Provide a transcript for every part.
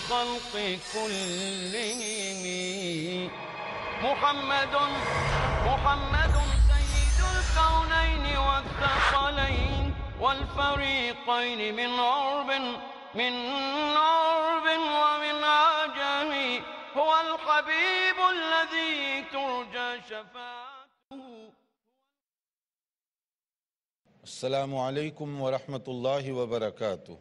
الخلق كلهم محمد سيد الكونين والثقلين والفريقين من عرب ومن عجم هو الحبيب الذي ترجى شفاعته. السلام علیکم ورحمۃ اللہ وبرکاتہ.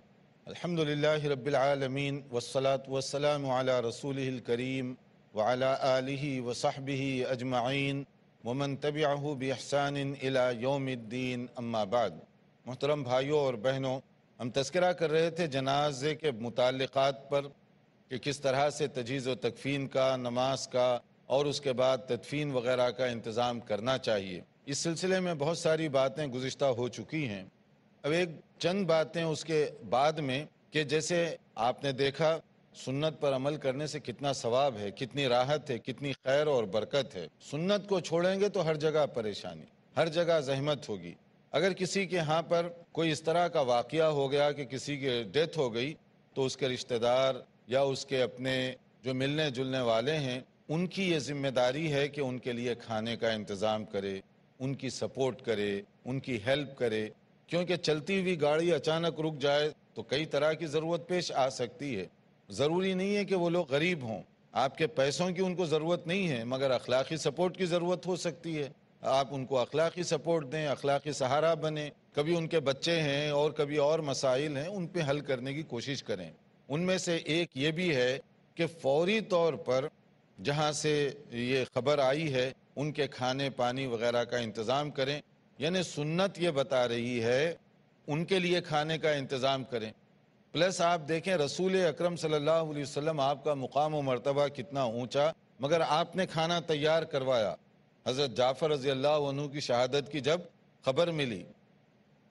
الحمد للہ رب العالمین والصلاة والسلام علی رسولہ الکریم وعلی آلہ وصحبہ اجمعین ومن تبعہ باحسان الی یوم الدین، اما بعد. محترم بھائیوں اور بہنوں، ہم تذکرہ کر رہے تھے جنازے کے متعلقات پر کہ کس طرح سے تجہیز و تکفین کا، نماز کا اور اس کے بعد تدفین وغیرہ کا انتظام کرنا چاہیے. اس سلسلے میں بہت ساری باتیں گزشتہ ہو چکی ہیں. اب ایک چند باتیں اس کے بعد میں کہ جیسے آپ نے دیکھا سنت پر عمل کرنے سے کتنا ثواب ہے، کتنی راحت ہے، کتنی خیر اور برکت ہے. سنت کو چھوڑیں گے تو ہر جگہ پریشانی، ہر جگہ زحمت ہوگی. اگر کسی کے ہاں پر کوئی اس طرح کا واقعہ ہو گیا کہ کسی کی ڈیتھ ہو گئی تو اس کے رشتہ دار یا اس کے اپنے جو ملنے جلنے والے ہیں ان کی یہ ذمہ داری ہے کہ ان کے لیے کھانے کا انتظام کرے، ان کی سپورٹ کرے، ان کی ہیلپ کرے. کیونکہ چلتی ہوئی گاڑی اچانک رک جائے تو کئی طرح کی ضرورت پیش آ سکتی ہے. ضروری نہیں ہے کہ وہ لوگ غریب ہوں، آپ کے پیسوں کی ان کو ضرورت نہیں ہے، مگر اخلاقی سپورٹ کی ضرورت ہو سکتی ہے. آپ ان کو اخلاقی سپورٹ دیں، اخلاقی سہارا بنیں. کبھی ان کے بچے ہیں اور کبھی اور مسائل ہیں، ان پہ حل کرنے کی کوشش کریں. ان میں سے ایک یہ بھی ہے کہ فوری طور پر جہاں سے یہ خبر آئی ہے ان کے کھانے پانی وغیرہ کا انتظام کریں. یعنی سنت یہ بتا رہی ہے ان کے لیے کھانے کا انتظام کریں. پلس آپ دیکھیں رسول اکرم صلی اللہ علیہ وسلم، آپ کا مقام و مرتبہ کتنا اونچا، مگر آپ نے کھانا تیار کروایا. حضرت جعفر رضی اللہ عنہ کی شہادت کی جب خبر ملی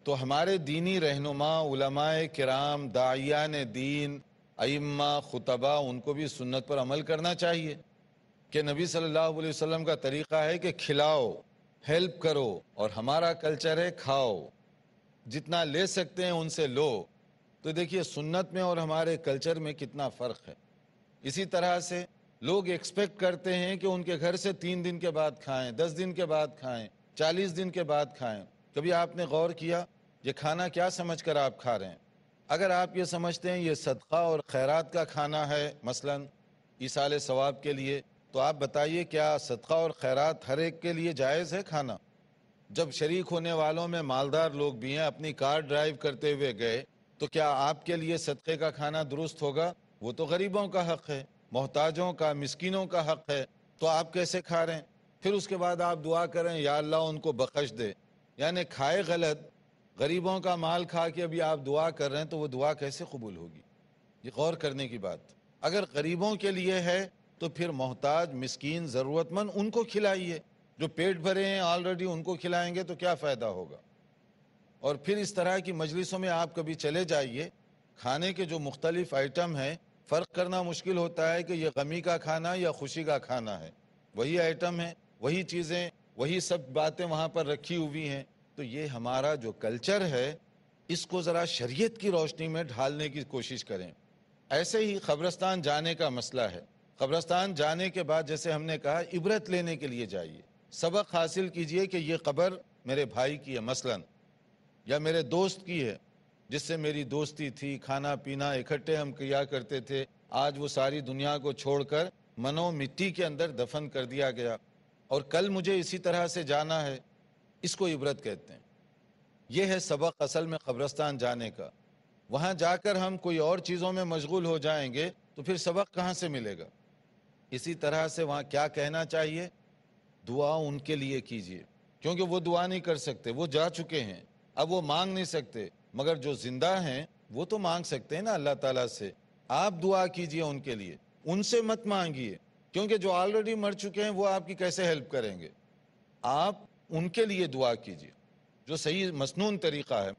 تو ہمارے دینی رہنما، علماء کرام، داعیان دین، ائمہ، خطبہ، ان کو بھی سنت پر عمل کرنا چاہیے کہ نبی صلی اللہ علیہ وسلم کا طریقہ ہے کہ کھلاؤ، ہیلپ کرو، اور ہمارا کلچر ہے کھاؤ، جتنا لے سکتے ہیں ان سے لو. تو دیکھیے سنت میں اور ہمارے کلچر میں کتنا فرق ہے. اسی طرح سے لوگ ایکسپیکٹ کرتے ہیں کہ ان کے گھر سے 3 دن کے بعد کھائیں، 10 دن کے بعد کھائیں، 40 دن کے بعد کھائیں. کبھی آپ نے غور کیا یہ کھانا کیا سمجھ کر آپ کھا رہے ہیں؟ اگر آپ یہ سمجھتے ہیں یہ صدقہ اور خیرات کا کھانا ہے، مثلا ایصال ثواب کے لیے، تو آپ بتائیے کیا صدقہ اور خیرات ہر ایک کے لیے جائز ہے کھانا؟ جب شریک ہونے والوں میں مالدار لوگ بھی ہیں، اپنی کار ڈرائیو کرتے ہوئے گئے، تو کیا آپ کے لیے صدقے کا کھانا درست ہوگا؟ وہ تو غریبوں کا حق ہے، محتاجوں کا، مسکینوں کا حق ہے. تو آپ کیسے کھا رہے ہیں؟ پھر اس کے بعد آپ دعا کریں یا اللہ ان کو بخش دے. یعنی کھائے غلط، غریبوں کا مال کھا کے ابھی آپ دعا کر رہے ہیں تو وہ دعا کیسے قبول ہوگی؟ یہ غور کرنے کی بات. اگر غریبوں کے لیے ہے تو پھر محتاج، مسکین، ضرورت مند ان کو کھلائیے. جو پیٹ بھرے ہیں آلریڈی ان کو کھلائیں گے تو کیا فائدہ ہوگا؟ اور پھر اس طرح کی مجلسوں میں آپ کبھی چلے جائیے، کھانے کے جو مختلف آئٹم ہیں فرق کرنا مشکل ہوتا ہے کہ یہ غمی کا کھانا یا خوشی کا کھانا ہے. وہی آئٹم ہے، وہی چیزیں، وہی سب باتیں وہاں پر رکھی ہوئی ہیں. تو یہ ہمارا جو کلچر ہے اس کو ذرا شریعت کی روشنی میں ڈھالنے کی کوشش کریں. ایسے ہی قبرستان جانے کا مسئلہ ہے. قبرستان جانے کے بعد جیسے ہم نے کہا عبرت لینے کے لیے جائیے، سبق حاصل کیجئے کہ یہ قبر میرے بھائی کی ہے مثلا، یا میرے دوست کی ہے جس سے میری دوستی تھی، کھانا پینا اکٹھے ہم کیا کرتے تھے. آج وہ ساری دنیا کو چھوڑ کر منو مٹی کے اندر دفن کر دیا گیا اور کل مجھے اسی طرح سے جانا ہے. اس کو عبرت کہتے ہیں. یہ ہے سبق اصل میں قبرستان جانے کا. وہاں جا کر ہم کوئی اور چیزوں میں مشغول ہو جائیں گے تو پھر سبق کہاں سے ملے گا؟ اسی طرح سے وہاں کیا کہنا چاہیے؟ دعا ان کے لیے کیجئے، کیونکہ وہ دعا نہیں کر سکتے، وہ جا چکے ہیں، اب وہ مانگ نہیں سکتے. مگر جو زندہ ہیں وہ تو مانگ سکتے ہیں نا اللہ تعالیٰ سے. آپ دعا کیجئے ان کے لیے، ان سے مت مانگیے، کیونکہ جو آلریڈی مر چکے ہیں وہ آپ کی کیسے ہیلپ کریں گے؟ آپ ان کے لیے دعا کیجئے، جو صحیح مسنون طریقہ ہے.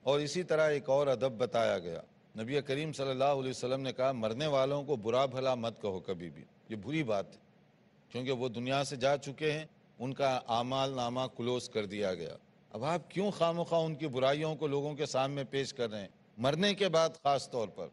اور اسی طرح ایک اور ادب بتایا گیا. نبی کریم صلی اللہ علیہ وسلم نے کہا مرنے والوں کو برا بھلا مت کہو کبھی بھی. یہ بری بات ہے کیونکہ وہ دنیا سے جا چکے ہیں، ان کا اعمال نامہ کلوز کر دیا گیا. اب آپ کیوں خواہ ان کی برائیوں کو لوگوں کے سامنے پیش کر رہے ہیں مرنے کے بعد خاص طور پر؟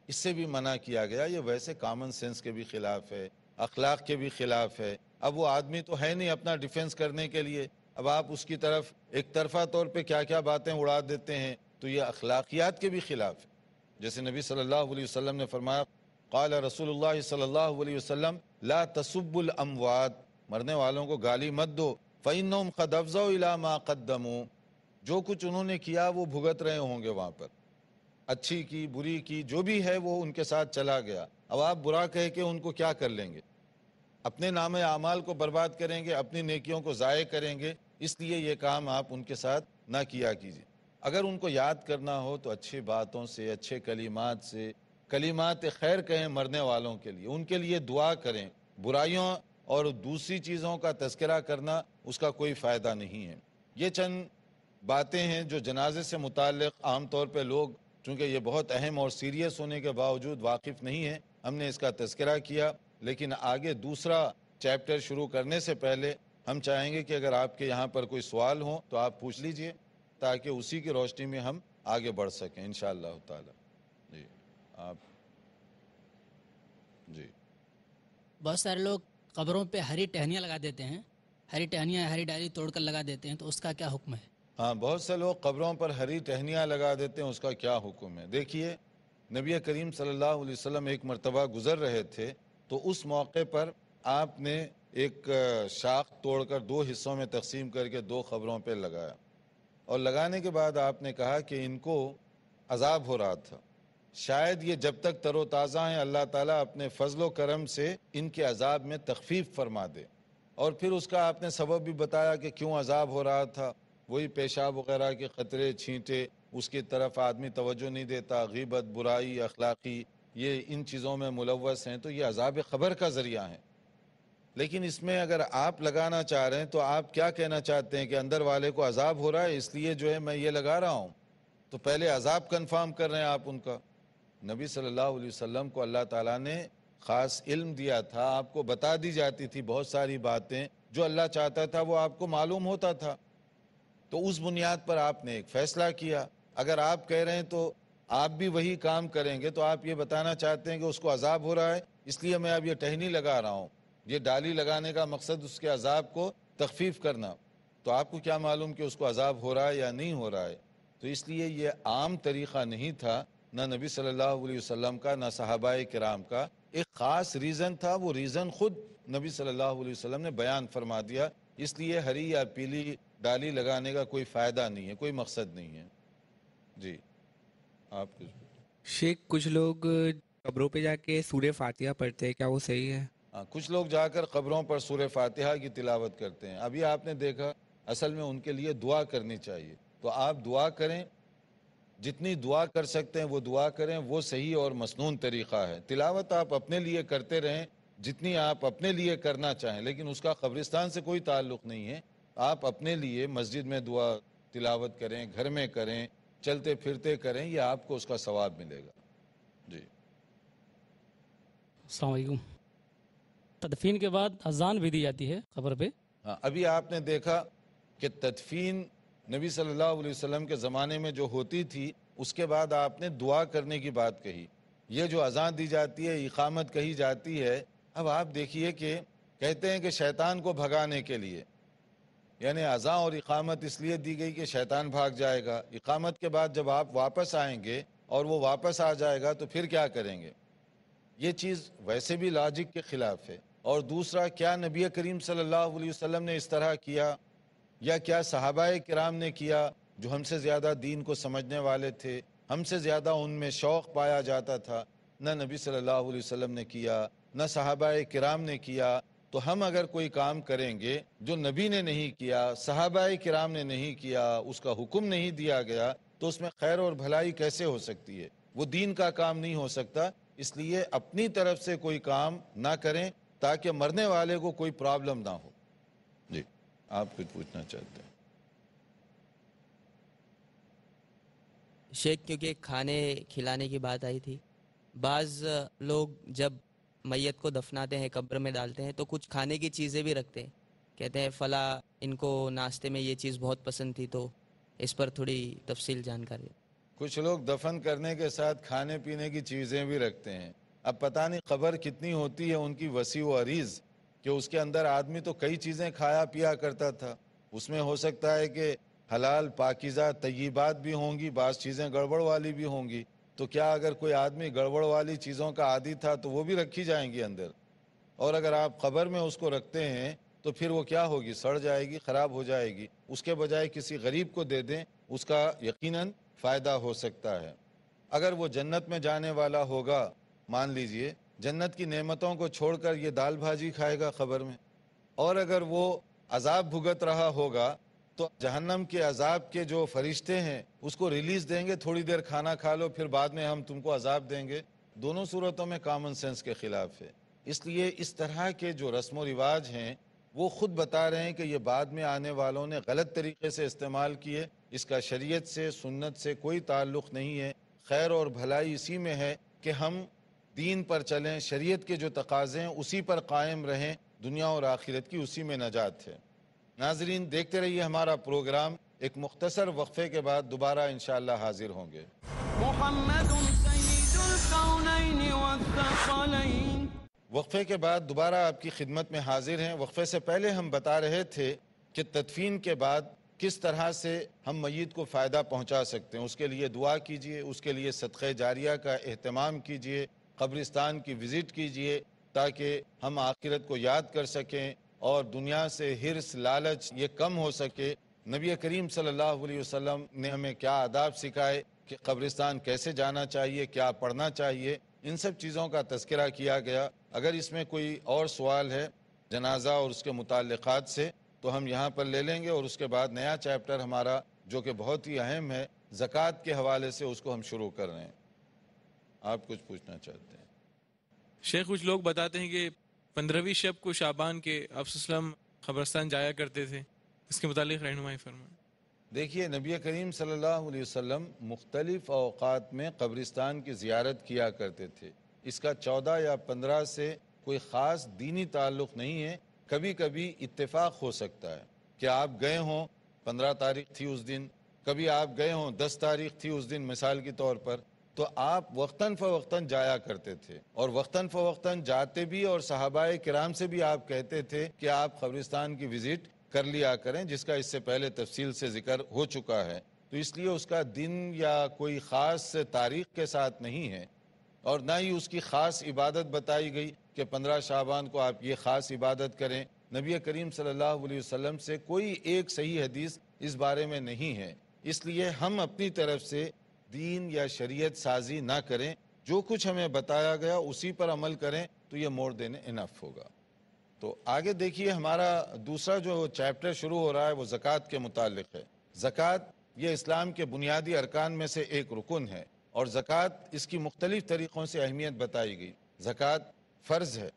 اس سے بھی منع کیا گیا. یہ ویسے کامن سینس کے بھی خلاف ہے, اخلاق کے بھی خلاف ہے. اب وہ آدمی تو ہے نہیں اپنا ڈیفنس کرنے کے لیے, اب آپ اس کی طرف ایک طرفہ طور پہ کیا کیا باتیں اڑا دیتے ہیں, تو یہ اخلاقیات کے بھی خلاف ہے. جیسے نبی صلی اللہ علیہ وسلم نے فرمایا, قال رسول اللہ صلی اللہ علیہ وسلم لا تسبوا الاموات, مرنے والوں کو گالی مت دو, فإنهم قد افضوا الى ما قدموا, جو کچھ انہوں نے کیا وہ بھگت رہے ہوں گے وہاں پر, اچھی کی بری کی جو بھی ہے وہ ان کے ساتھ چلا گیا. اب آپ برا کہہ کے ان کو کیا کر لیں گے؟ اپنے نام اعمال کو برباد کریں گے, اپنی نیکیوں کو ضائع کریں گے. اس لیے یہ کام آپ ان کے ساتھ نہ کیا کیجیے. اگر ان کو یاد کرنا ہو تو اچھی باتوں سے, اچھے کلمات سے, کلمات خیر کہیں مرنے والوں کے لیے, ان کے لیے دعا کریں. برائیوں اور دوسری چیزوں کا تذکرہ کرنا اس کا کوئی فائدہ نہیں ہے. یہ چند باتیں ہیں جو جنازے سے متعلق عام طور پہ لوگ, چونکہ یہ بہت اہم اور سیریس ہونے کے باوجود واقف نہیں ہیں, ہم نے اس کا تذکرہ کیا. لیکن آگے دوسرا چیپٹر شروع کرنے سے پہلے ہم چاہیں گے کہ اگر آپ کے یہاں پر کوئی سوال ہوں تو آپ پوچھ لیجئے, تاکہ اسی کی روشنی میں ہم آگے بڑھ سکیں انشاءاللہ تعالی. جی آپ. جی بہت سارے لوگ قبروں پہ ہری ٹہنیاں لگا دیتے ہیں, ہری ٹہنیاں ہری ڈالی توڑ کر لگا دیتے ہیں, تو اس کا کیا حکم ہے؟ ہاں, بہت سے لوگ قبروں پر ہری ٹہنیاں لگا دیتے ہیں, اس کا کیا حکم ہے؟ دیکھیے, نبی کریم صلی اللہ علیہ وسلم ایک مرتبہ گزر رہے تھے, تو اس موقع پر آپ نے ایک شاخ توڑ کر 2 حصوں میں تقسیم کر کے 2 قبروں پہ لگایا, اور لگانے کے بعد آپ نے کہا کہ ان کو عذاب ہو رہا تھا, شاید یہ جب تک تر و تازہ ہیں اللہ تعالیٰ اپنے فضل و کرم سے ان کے عذاب میں تخفیف فرما دے. اور پھر اس کا آپ نے سبب بھی بتایا کہ کیوں عذاب ہو رہا تھا. وہی پیشاب وغیرہ کے قطرے چھینٹے, اس کی طرف آدمی توجہ نہیں دیتا, غیبت, برائی, اخلاقی, یہ ان چیزوں میں ملوث ہیں, تو یہ عذاب خبر کا ذریعہ ہیں. لیکن اس میں اگر آپ لگانا چاہ رہے ہیں تو آپ کیا کہنا چاہتے ہیں کہ اندر والے کو عذاب ہو رہا ہے اس لیے جو ہے میں یہ لگا رہا ہوں, تو پہلے عذاب کنفرم کر رہے ہیں آپ ان کا. نبی صلی اللہ علیہ وسلم کو اللہ تعالیٰ نے خاص علم دیا تھا, آپ کو بتا دی جاتی تھی بہت ساری باتیں, جو اللہ چاہتا تھا وہ آپ کو معلوم ہوتا تھا. تو اس بنیاد پر آپ نے ایک فیصلہ کیا. اگر آپ کہہ رہے ہیں تو آپ بھی وہی کام کریں گے, تو آپ یہ بتانا چاہتے ہیں کہ اس کو عذاب ہو رہا ہے اس لیے میں اب یہ ٹہنی لگا رہا ہوں. یہ ڈالی لگانے کا مقصد اس کے عذاب کو تخفیف کرنا, تو آپ کو کیا معلوم کہ اس کو عذاب ہو رہا ہے یا نہیں ہو رہا ہے. تو اس لیے یہ عام طریقہ نہیں تھا, نہ نبی صلی اللہ علیہ وسلم کا, نہ صحابہ کرام کا. ایک خاص ریزن تھا, وہ ریزن خود نبی صلی اللہ علیہ وسلم نے بیان فرما دیا. اس لیے ہری یا پیلی ڈالی لگانے کا کوئی فائدہ نہیں ہے, کوئی مقصد نہیں ہے. جی آپ کچھ. شیخ, کچھ لوگ قبروں پہ جا کے سورہ فاتحہ پڑھتے ہیں, کیا وہ صحیح ہے؟ ہاں, کچھ لوگ جا کر قبروں پر سورہ فاتحہ کی تلاوت کرتے ہیں. ابھی آپ نے دیکھا, اصل میں ان کے لیے دعا کرنی چاہیے, تو آپ دعا کریں, جتنی دعا کر سکتے ہیں وہ دعا کریں, وہ صحیح اور مسنون طریقہ ہے. تلاوت آپ اپنے لیے کرتے رہیں جتنی آپ اپنے لیے کرنا چاہیں, لیکن اس کا قبرستان سے کوئی تعلق نہیں ہے. آپ اپنے لیے مسجد میں دعا تلاوت کریں, گھر میں کریں, چلتے پھرتے کریں, یہ آپ کو اس کا ثواب ملے گا. جی السلام علیکم. تدفین کے بعد اذان بھی دی جاتی ہے قبر پہ. ہاں, ابھی آپ نے دیکھا کہ تدفین نبی صلی اللہ علیہ وسلم کے زمانے میں جو ہوتی تھی, اس کے بعد آپ نے دعا کرنے کی بات کہی. یہ جو اذان دی جاتی ہے, اقامت کہی جاتی ہے, اب آپ دیکھیے کہ کہتے ہیں کہ شیطان کو بھگانے کے لیے, یعنی اذان اور اقامت اس لیے دی گئی کہ شیطان بھاگ جائے گا. اقامت کے بعد جب آپ واپس آئیں گے اور وہ واپس آ جائے گا تو پھر کیا کریں گے؟ یہ چیز ویسے بھی لاجک کے خلاف ہے. اور دوسرا, کیا نبی کریم صلی اللہ علیہ وسلم نے اس طرح کیا, یا کیا صحابہ کرام نے کیا جو ہم سے زیادہ دین کو سمجھنے والے تھے, ہم سے زیادہ ان میں شوق پایا جاتا تھا؟ نہ نبی صلی اللہ علیہ وسلم نے کیا, نہ صحابہ کرام نے کیا. تو ہم اگر کوئی کام کریں گے جو نبی نے نہیں کیا, صحابہ کرام نے نہیں کیا, اس کا حکم نہیں دیا گیا, تو اس میں خیر اور بھلائی کیسے ہو سکتی ہے؟ وہ دین کا کام نہیں ہو سکتا. اس لیے اپنی طرف سے کوئی کام نہ کریں تاکہ مرنے والے کو کوئی پرابلم نہ ہو. جی آپ کچھ پوچھنا چاہتے ہیں؟ شیخ, کیونکہ کھانے کھلانے کی بات آئی تھی, بعض لوگ جب میت کو دفناتے ہیں, قبر میں ڈالتے ہیں, تو کچھ کھانے کی چیزیں بھی رکھتے ہیں. کہتے ہیں فلاں ان کو ناشتے میں یہ چیز بہت پسند تھی, تو اس پر تھوڑی تفصیل جانکاری. کچھ لوگ دفن کرنے کے ساتھ کھانے پینے کی چیزیں بھی رکھتے ہیں. اب پتہ نہیں قبر کتنی ہوتی ہے ان کی وسیع و عریض کہ اس کے اندر آدمی تو کئی چیزیں کھایا پیا کرتا تھا. اس میں ہو سکتا ہے کہ حلال پاکیزہ طیبات بھی ہوں گی، بعض چیزیں گڑبڑ والی بھی ہوں گی. تو کیا اگر کوئی آدمی گڑبڑ والی چیزوں کا عادی تھا تو وہ بھی رکھی جائیں گی اندر؟ اور اگر آپ قبر میں اس کو رکھتے ہیں تو پھر وہ کیا ہوگی؟ سڑ جائے گی، خراب ہو جائے گی. اس کے بجائے کسی غریب کو دے دیں، اس کا یقیناً فائدہ ہو سکتا ہے. اگر وہ جنت میں جانے والا ہوگا، مان لیجئے جنت کی نعمتوں کو چھوڑ کر یہ دال بھاجی کھائے گا قبر میں، اور اگر وہ عذاب بھگت رہا ہوگا تو جہنم کے عذاب کے جو فرشتے ہیں اس کو ریلیز دیں گے، تھوڑی دیر کھانا کھا لو پھر بعد میں ہم تم کو عذاب دیں گے. دونوں صورتوں میں کامن سینس کے خلاف ہے. اس لیے اس طرح کے جو رسم و رواج ہیں وہ خود بتا رہے ہیں کہ یہ بعد میں آنے والوں نے غلط طریقے سے استعمال کیے. اس کا شریعت سے، سنت سے کوئی تعلق نہیں ہے. خیر اور بھلائی اسی میں ہے کہ ہم دین پر چلیں، شریعت کے جو تقاضے ہیں اسی پر قائم رہیں. دنیا اور آخرت کی اسی میں نجات ہے. ناظرین دیکھتے رہیے ہمارا پروگرام. ایک مختصر وقفے کے بعد دوبارہ انشاءاللہ حاضر ہوں گے. محمد سید الكونین والثقلین. وقفے کے بعد دوبارہ آپ کی خدمت میں حاضر ہیں. وقفے سے پہلے ہم بتا رہے تھے کہ تدفین کے بعد کس طرح سے ہم میت کو فائدہ پہنچا سکتے ہیں. اس کے لیے دعا کیجئے، اس کے لیے صدقہ جاریہ کا اہتمام کیجئے، قبرستان کی وزٹ کیجئے تاکہ ہم آخرت کو یاد کر سکیں اور دنیا سے حرص، لالچ یہ کم ہو سکے. نبی کریم صلی اللہ علیہ وسلم نے ہمیں کیا آداب سکھائے کہ قبرستان کیسے جانا چاہیے، کیا پڑھنا چاہیے، ان سب چیزوں کا تذکرہ کیا گیا. اگر اس میں کوئی اور سوال ہے جنازہ اور اس کے متعلقات سے تو ہم یہاں پر لے لیں گے، اور اس کے بعد نیا چیپٹر ہمارا جو کہ بہت ہی اہم ہے زکوٰۃ کے حوالے سے اس کو ہم شروع کر رہے ہیں. آپ کچھ پوچھنا چاہتے ہیں؟ شیخ کچھ لوگ بتاتے ہیں کہ 15ویں شب کو شعبان کے آپ صلی اللہ علیہ وسلم قبرستان جایا کرتے تھے، اس کے متعلق رہنمائی فرمائیں. دیکھیے نبی کریم صلی اللہ علیہ وسلم مختلف اوقات میں قبرستان کی زیارت کیا کرتے تھے. اس کا 14 یا 15 سے کوئی خاص دینی تعلق نہیں ہے. کبھی کبھی اتفاق ہو سکتا ہے کہ آپ گئے ہوں، 15 تاریخ تھی اس دن، کبھی آپ گئے ہوں 10 تاریخ تھی اس دن مثال کے طور پر، تو آپ وقتاً فوقتاً جایا کرتے تھے اور وقتاً فوقتاً جاتے بھی، اور صحابہ کرام سے بھی آپ کہتے تھے کہ آپ قبرستان کی وزٹ کر لیا کریں، جس کا اس سے پہلے تفصیل سے ذکر ہو چکا ہے. تو اس لیے اس کا دن یا کوئی خاص تاریخ کے ساتھ نہیں ہے، اور نہ ہی اس کی خاص عبادت بتائی گئی کہ 15 شعبان کو آپ یہ خاص عبادت کریں. نبی کریم صلی اللہ علیہ وسلم سے کوئی ایک صحیح حدیث اس بارے میں نہیں ہے. اس لیے ہم اپنی طرف سے دین یا شریعت سازی نہ کریں، جو کچھ ہمیں بتایا گیا اسی پر عمل کریں تو یہ مور دین انف ہوگا. تو آگے دیکھیے ہمارا دوسرا جو چیپٹر شروع ہو رہا ہے وہ زکوٰۃ کے متعلق ہے. زکوٰۃ یہ اسلام کے بنیادی ارکان میں سے ایک رکن ہے، اور زکوٰۃ اس کی مختلف طریقوں سے اہمیت بتائی گئی. زکوٰۃ فرض ہے.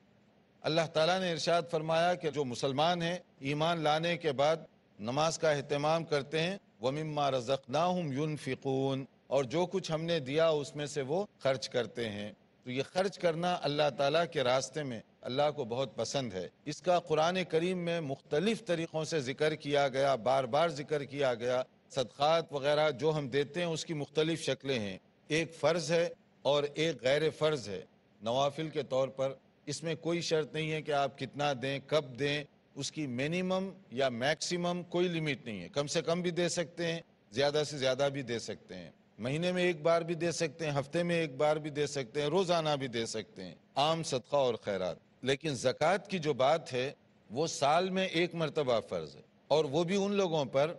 اللہ تعالیٰ نے ارشاد فرمایا کہ جو مسلمان ہیں ایمان لانے کے بعد نماز کا اہتمام کرتے ہیں، وَمِمَّا رَزَقْنَاهُمْ يُنْفِقُونَ، اور جو کچھ ہم نے دیا اس میں سے وہ خرچ کرتے ہیں. تو یہ خرچ کرنا اللہ تعالیٰ کے راستے میں اللہ کو بہت پسند ہے. اس کا قرآن کریم میں مختلف طریقوں سے ذکر کیا گیا، بار بار ذکر کیا گیا. صدقات وغیرہ جو ہم دیتے ہیں اس کی مختلف شکلیں ہیں. ایک فرض ہے اور ایک غیر فرض ہے، نوافل کے طور پر. اس میں کوئی شرط نہیں ہے کہ آپ کتنا دیں، کب دیں. اس کی مینیمم یا میکسیمم کوئی لیمٹ نہیں ہے. کم سے کم بھی دے سکتے ہیں، زیادہ سے زیادہ بھی دے سکتے ہیں. مہینے میں ایک بار بھی دے سکتے ہیں، ہفتے میں ایک بار بھی دے سکتے ہیں، روزانہ بھی دے سکتے ہیں. عام صدقہ اور خیرات. لیکن زکوٰۃ کی جو بات ہے وہ سال میں ایک مرتبہ فرض ہے، اور وہ بھی ان لوگوں پر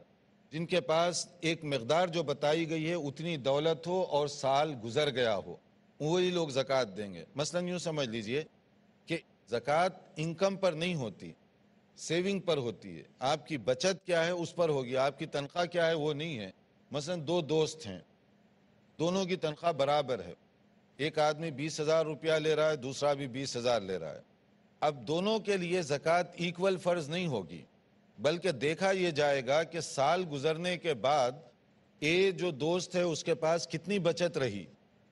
جن کے پاس ایک مقدار جو بتائی گئی ہے اتنی دولت ہو اور سال گزر گیا ہو، وہی لوگ زکوٰۃ دیں گے. مثلا یوں سمجھ لیجئے کہ زکوٰۃ انکم پر نہیں ہوتی، سیونگ پر ہوتی ہے. آپ کی بچت کیا ہے اس پر ہوگی، آپ کی تنخواہ کیا ہے وہ نہیں ہے. مثلا دو دوست ہیں، دونوں کی تنخواہ برابر ہے. ایک آدمی 20,000 روپیہ لے رہا ہے، دوسرا بھی 20,000 لے رہا ہے. اب دونوں کے لیے زکوٰۃ ایکول فرض نہیں ہوگی، بلکہ دیکھا یہ جائے گا کہ سال گزرنے کے بعد اے جو دوست ہے اس کے پاس کتنی بچت رہی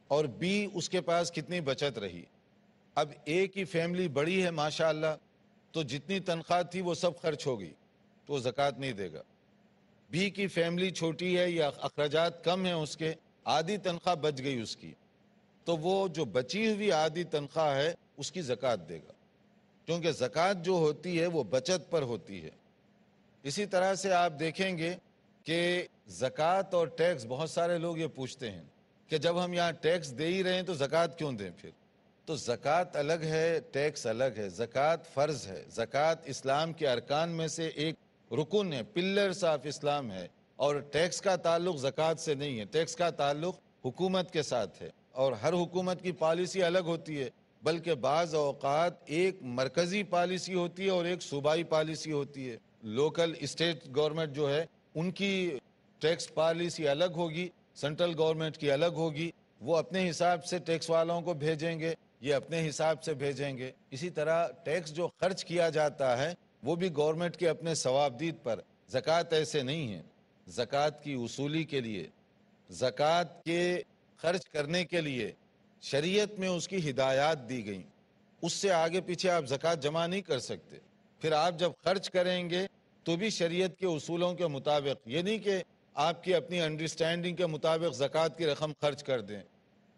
اور بی اس کے پاس کتنی بچت رہی. اب اے کی فیملی بڑی ہے ماشاءاللہ، تو جتنی تنخواہ تھی وہ سب خرچ ہو گئی تو زکوٰۃ نہیں دے گا. بی کی فیملی چھوٹی ہے یا اخراجات کم ہیں اس کے، آدھی تنخواہ بچ گئی اس کی، تو وہ جو بچی ہوئی آدھی تنخواہ ہے اس کی زکوٰۃ دے گا، کیونکہ زکوٰۃ جو ہوتی ہے وہ بچت پر ہوتی ہے۔ اسی طرح سے آپ دیکھیں گے کہ زکوٰۃ اور ٹیکس، بہت سارے لوگ یہ پوچھتے ہیں کہ جب ہم یہاں ٹیکس دے ہی رہے ہیں تو زکوٰۃ کیوں دیں پھر؟ تو زکوٰۃ الگ ہے، ٹیکس الگ ہے۔ زکوٰۃ فرض ہے، زکوٰۃ اسلام کے ارکان میں سے ایک رکن ہے، پلرز آف اسلام ہے، اور ٹیکس کا تعلق زکوٰۃ سے نہیں ہے، ٹیکس کا تعلق حکومت کے ساتھ ہے، اور ہر حکومت کی پالیسی الگ ہوتی ہے، بلکہ بعض اوقات ایک مرکزی پالیسی ہوتی ہے اور ایک صوبائی پالیسی ہوتی ہے۔ لوکل اسٹیٹ گورنمنٹ جو ہے ان کی ٹیکس پالیسی الگ ہوگی، سینٹرل گورنمنٹ کی الگ ہوگی، وہ اپنے حساب سے ٹیکس والوں کو بھیجیں گے، یہ اپنے حساب سے بھیجیں گے۔ اسی طرح ٹیکس جو خرچ کیا جاتا ہے وہ بھی گورنمنٹ کے اپنے ثوابدید پر، زکوٰۃ ایسے نہیں ہے۔ زکوٰۃ کی وصولی کے لیے، زکوٰۃ کے خرچ کرنے کے لیے شریعت میں اس کی ہدایات دی گئیں، اس سے آگے پیچھے آپ زکوٰۃ جمع نہیں کر سکتے۔ پھر آپ جب خرچ کریں گے تو بھی شریعت کے اصولوں کے مطابق، یہ نہیں کہ آپ کی اپنی انڈرسٹینڈنگ کے مطابق زکوٰۃ کی رقم خرچ کر دیں،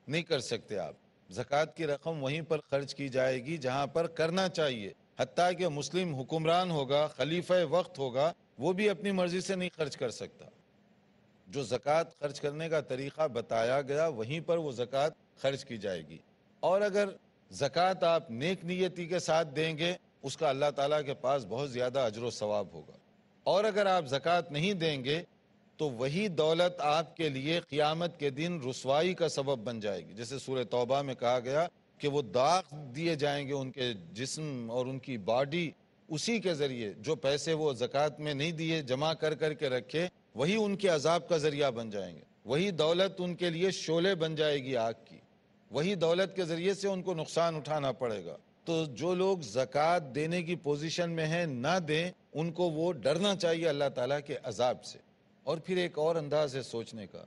نہیں کر سکتے آپ۔ زکوٰۃ کی رقم وہیں پر خرچ کی جائے گی جہاں پر کرنا چاہیے، حتیٰ کہ مسلم حکمران ہوگا، خلیفہ وقت ہوگا، وہ بھی اپنی مرضی سے نہیں خرچ کر سکتا۔ جو زکوٰۃ خرچ کرنے کا طریقہ بتایا گیا وہیں پر وہ زکوٰۃ خرچ کی جائے گی۔ اور اگر زکوٰۃ آپ نیک نیتی کے ساتھ دیں گے اس کا اللہ تعالیٰ کے پاس بہت زیادہ اجر و ثواب ہوگا، اور اگر آپ زکوٰۃ نہیں دیں گے تو وہی دولت آپ کے لیے قیامت کے دن رسوائی کا سبب بن جائے گی۔ جیسے سورہ توبہ میں کہا گیا کہ وہ داغ دیے جائیں گے ان کے جسم اور ان کی باڈی، اسی کے ذریعے جو پیسے وہ زکوٰۃ میں نہیں دیے، جمع کر کر کے رکھے، وہی ان کے عذاب کا ذریعہ بن جائیں گے۔ وہی دولت ان کے لیے شعلے بن جائے گی آگ کی، وہی دولت کے ذریعے سے ان کو نقصان اٹھانا پڑے گا۔ تو جو لوگ زکوٰۃ دینے کی پوزیشن میں ہیں نہ دیں، ان کو وہ ڈرنا چاہیے اللہ تعالیٰ کے عذاب سے۔ اور پھر ایک اور انداز ہے سوچنے کا،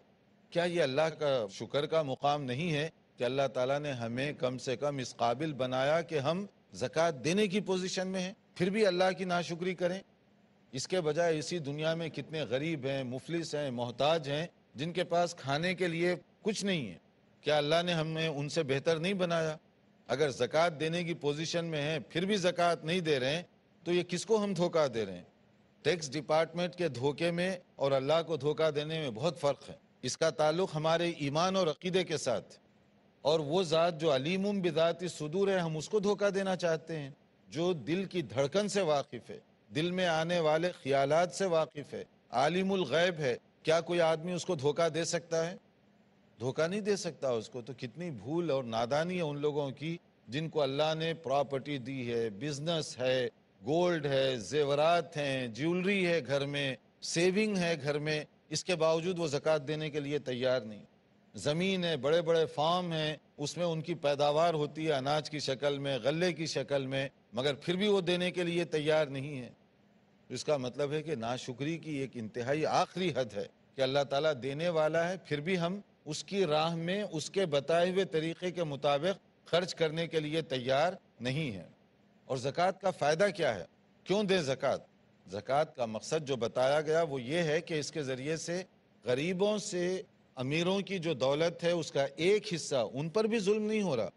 کیا یہ اللہ کا شکر کا مقام نہیں ہے کہ اللہ تعالیٰ نے ہمیں کم سے کم اس قابل بنایا کہ ہم زکوٰۃ دینے کی پوزیشن میں ہیں، پھر بھی اللہ کی ناشکری کریں؟ اس کے بجائے اسی دنیا میں کتنے غریب ہیں، مفلس ہیں، محتاج ہیں، جن کے پاس کھانے کے لیے کچھ نہیں ہے۔ کیا اللہ نے ہمیں ان سے بہتر نہیں بنایا؟ اگر زکوٰۃ دینے کی پوزیشن میں ہیں پھر بھی زکوٰۃ نہیں دے رہے ہیں تو یہ کس کو ہم دھوکہ دے رہے ہیں؟ ٹیکس ڈپارٹمنٹ کے دھوکے میں اور اللہ کو دھوکہ دینے میں بہت فرق ہے۔ اس کا تعلق ہمارے ایمان اور عقیدے کے ساتھ، اور وہ ذات جو علیم بذات الصدور ہے ہم اس کو دھوکہ دینا چاہتے ہیں، جو دل کی دھڑکن سے واقف ہے، دل میں آنے والے خیالات سے واقف ہے، عالم الغیب ہے۔ کیا کوئی آدمی اس کو دھوکہ دے سکتا ہے؟ دھوکہ نہیں دے سکتا اس کو۔ تو کتنی بھول اور نادانی ہے ان لوگوں کی جن کو اللہ نے پراپرٹی دی ہے، بزنس ہے، گولڈ ہے، زیورات ہیں، جیولری ہے گھر میں، سیونگ ہے گھر میں، اس کے باوجود وہ زکوٰۃ دینے کے لیے تیار نہیں۔ زمین ہے، بڑے بڑے فارم ہیں، اس میں ان کی پیداوار ہوتی ہے اناج کی شکل میں، غلے کی شکل میں، مگر پھر بھی وہ دینے کے لیے تیار نہیں ہے۔ اس کا مطلب ہے کہ ناشکری کی ایک انتہائی آخری حد ہے کہ اللہ تعالیٰ دینے والا ہے پھر بھی ہم اس کی راہ میں اس کے بتائے ہوئے طریقے کے مطابق خرچ کرنے کے لیے تیار نہیں ہے۔ اور زکوٰۃ کا فائدہ کیا ہے؟ کیوں دیں زکوٰۃ؟ زکوٰۃ کا مقصد جو بتایا گیا وہ یہ ہے کہ اس کے ذریعے سے غریبوں سے امیروں کی جو دولت ہے اس کا ایک حصہ، ان پر بھی ظلم نہیں ہو رہا،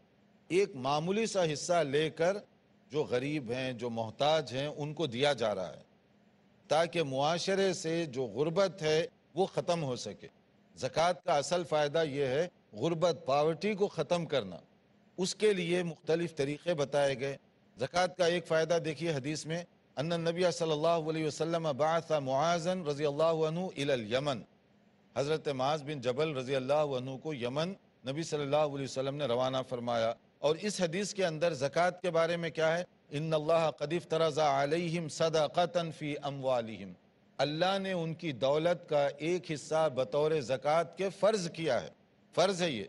ایک معمولی سا حصہ لے کر جو غریب ہیں، جو محتاج ہیں، ان کو دیا جا رہا ہے تاکہ معاشرے سے جو غربت ہے وہ ختم ہو سکے۔ زکوٰۃ کا اصل فائدہ یہ ہے غربت، پاورٹی کو ختم کرنا۔ اس کے لیے مختلف طریقے بتائے گئے۔ زکوٰۃ کا ایک فائدہ دیکھیے حدیث میں، ان النبی صلی اللہ علیہ وسلم بعث معاذا رضی اللہ عنہ الی الیمن، حضرت معاذ بن جبل رضی اللہ عنہ کو یمن نبی صلی اللہ علیہ وسلم نے روانہ فرمایا۔ اور اس حدیث کے اندر زکوٰۃ کے بارے میں کیا ہے؟ ان اللہ قد افترض علیہم صدقۃ فی اموالہم، اللہ نے ان کی دولت کا ایک حصہ بطور زکوٰۃ کے فرض کیا ہے۔ فرض ہے، یہ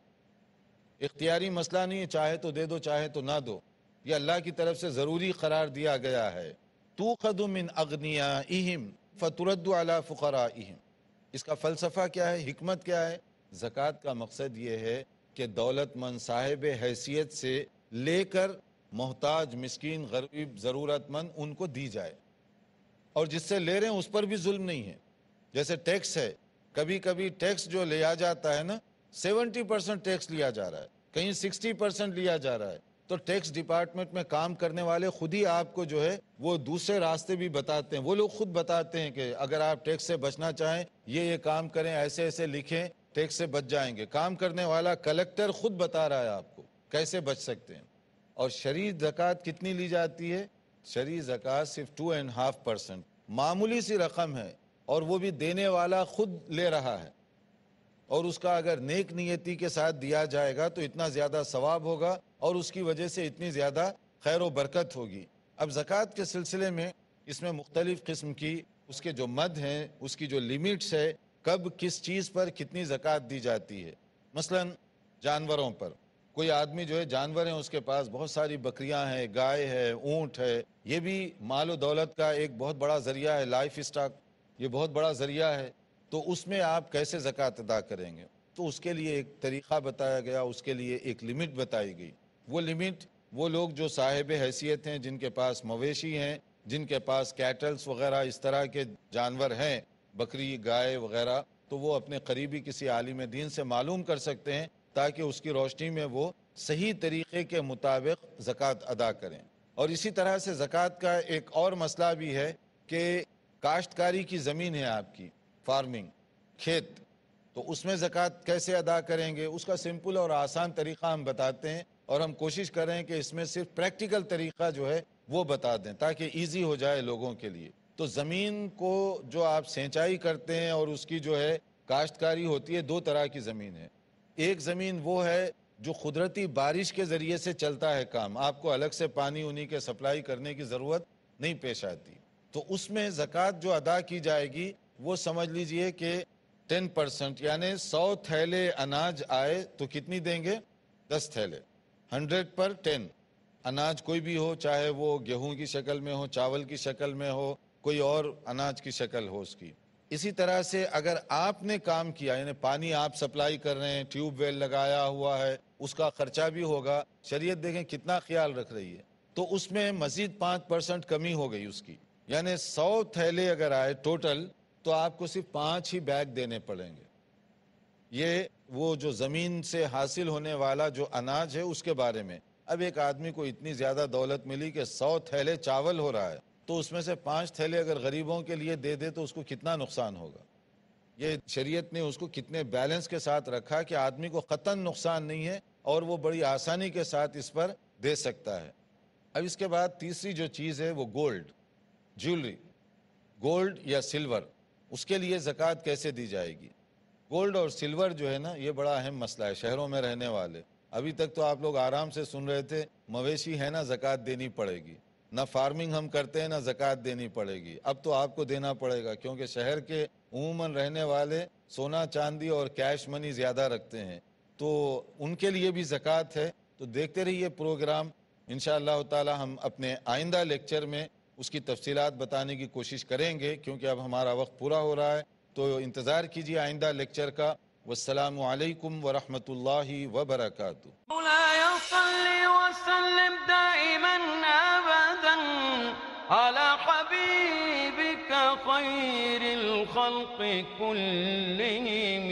اختیاری مسئلہ نہیں ہے، چاہے تو دے دو چاہے تو نہ دو، یہ اللہ کی طرف سے ضروری قرار دیا گیا ہے۔ توخذ من اغنیائہم فترد علی فقرائہم، اس کا فلسفہ کیا ہے، حکمت کیا ہے؟ زکوٰۃ کا مقصد یہ ہے کہ دولت مند صاحب حیثیت سے لے کر محتاج، مسکین، غریب، ضرورت مند ان کو دی جائے، اور جس سے لے رہے ہیں اس پر بھی ظلم نہیں ہے۔ جیسے ٹیکس ہے، کبھی کبھی ٹیکس جو لیا جاتا ہے نا، 70% ٹیکس لیا جا رہا ہے، کہیں 60% لیا جا رہا ہے. تو ٹیکس ڈپارٹمنٹ میں کام کرنے والے خود ہی آپ کو جو ہے وہ دوسرے راستے بھی بتاتے ہیں. وہ لوگ خود بتاتے ہیں کہ اگر آپ ٹیکس سے بچنا چاہیں یہ کام کریں، ایسے ایسے لکھیں، ٹیکس سے بچ جائیں گے. کام کرنے والا کلیکٹر خود بتا رہا ہے آپ کو کیسے بچ سکتے ہیں. اور شرعی زکوٰۃ کتنی لی جاتی ہے؟ شرعی زکوٰۃ صرف 2.5%، معمولی سی رقم ہے، اور وہ بھی دینے والا خود لے رہا ہے. اور اس کا اگر نیک نیتی کے ساتھ دیا جائے گا تو اتنا زیادہ ثواب ہوگا اور اس کی وجہ سے اتنی زیادہ خیر و برکت ہوگی. اب زکوٰۃ کے سلسلے میں اس میں مختلف قسم کی اس کے جو مد ہیں، اس کی جو لیمٹس ہے، کب کس چیز پر کتنی زکوٰۃ دی جاتی ہے. مثلا جانوروں پر، کوئی آدمی جو ہے جانور ہیں، اس کے پاس بہت ساری بکریاں ہیں، گائے ہے، اونٹ ہے، یہ بھی مال و دولت کا ایک بہت بڑا ذریعہ ہے. لائف اسٹاک یہ بہت بڑا ذریعہ ہے. تو اس میں آپ کیسے زکوٰۃ ادا کریں گے؟ تو اس کے لیے ایک طریقہ بتایا گیا، اس کے لیے ایک لمٹ بتائی گئی. وہ لمٹ وہ لوگ جو صاحب حیثیت ہیں، جن کے پاس مویشی ہیں، جن کے پاس کیٹلز وغیرہ اس طرح کے جانور ہیں، بکری، گائے وغیرہ، تو وہ اپنے قریبی کسی عالم دین سے معلوم کر سکتے ہیں تاکہ اس کی روشنی میں وہ صحیح طریقے کے مطابق زکوٰۃ ادا کریں. اور اسی طرح سے زکوٰۃ کا ایک اور مسئلہ بھی ہے کہ کاشتکاری کی زمین ہے آپ کی، فارمنگ، کھیت، تو اس میں زکوٰۃ کیسے ادا کریں گے؟ اس کا سمپل اور آسان طریقہ ہم بتاتے ہیں، اور ہم کوشش کریں کہ اس میں صرف پریکٹیکل طریقہ جو ہے وہ بتا دیں تاکہ ایزی ہو جائے لوگوں کے لیے. تو زمین کو جو آپ سینچائی کرتے ہیں اور اس کی جو ہے کاشتکاری ہوتی ہے، دو طرح کی زمین ہے. ایک زمین وہ ہے جو قدرتی بارش کے ذریعے سے چلتا ہے کام، آپ کو الگ سے پانی انہی کے سپلائی کرنے کی ضرورت نہیں پیش آتی. تو اس میں زکوٰۃ جو ادا کی جائے گی وہ سمجھ لیجئے کہ 10%، یعنی 100 تھیلے اناج آئے تو کتنی دیں گے؟ 10 تھیلے. 100 پر 10 اناج کوئی بھی ہو، چاہے وہ گیہوں کی شکل میں ہو، چاول کی شکل میں ہو، کوئی اور اناج کی شکل ہو اس کی. اسی طرح سے اگر آپ نے کام کیا، یعنی پانی آپ سپلائی کر رہے ہیں، ٹیوب ویل لگایا ہوا ہے، اس کا خرچہ بھی ہوگا. شریعت دیکھیں کتنا خیال رکھ رہی ہے. تو اس میں مزید 5% کمی ہو گئی اس کی، یعنی 100 تھیلے اگر آئے ٹوٹل تو آپ کو صرف 5 ہی بیگ دینے پڑیں گے. یہ وہ جو زمین سے حاصل ہونے والا جو اناج ہے اس کے بارے میں. اب ایک آدمی کو اتنی زیادہ دولت ملی کہ 100 تھیلے چاول ہو رہا ہے، تو اس میں سے 5 تھیلے اگر غریبوں کے لیے دے دے تو اس کو کتنا نقصان ہوگا. یہ شریعت نے اس کو کتنے بیلنس کے ساتھ رکھا کہ آدمی کو قطعاً نقصان نہیں ہے اور وہ بڑی آسانی کے ساتھ اس پر دے سکتا ہے. اب اس کے بعد تیسری جو چیز ہے وہ گولڈ، جیولری، گولڈ یا سلور، اس کے لیے زکوٰۃ کیسے دی جائے گی؟ گولڈ اور سلور جو ہے نا، یہ بڑا اہم مسئلہ ہے شہروں میں رہنے والے. ابھی تک تو آپ لوگ آرام سے سن رہے تھے مویشی ہے نا زکوٰۃ دینی پڑے گی، نہ فارمنگ ہم کرتے ہیں نہ زکوٰۃ دینی پڑے گی. اب تو آپ کو دینا پڑے گا کیونکہ شہر کے عموماً رہنے والے سونا چاندی اور کیش منی زیادہ رکھتے ہیں، تو ان کے لیے بھی زکوٰۃ ہے. تو دیکھتے رہیے پروگرام، انشاءاللہ تعالی ہم اپنے آئندہ لیکچر میں اس کی تفصیلات بتانے کی کوشش کریں گے کیونکہ اب ہمارا وقت پورا ہو رہا ہے. تو انتظار کیجیے آئندہ لیکچر کا. والسلام علیکم ورحمۃ اللہ وبرکاتہ. مولاي صل وسلم دائما ابدا على حبيبك خير الخلق كلهم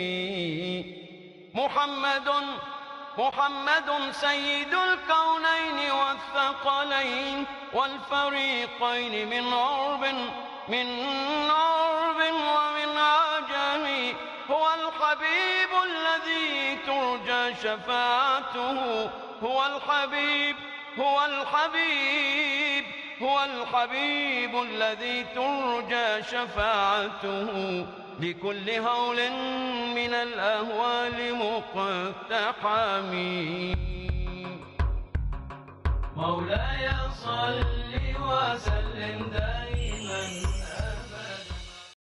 محمد سيد الكونين والثقلين والفريقين من عرب ومن عجم. هو الحبيب الذي ترجى شفاعته، هو الحبيب الذي ترجى شفاعته لكل هول من الأهوال مقتحم. مولاي صل وسلم دائما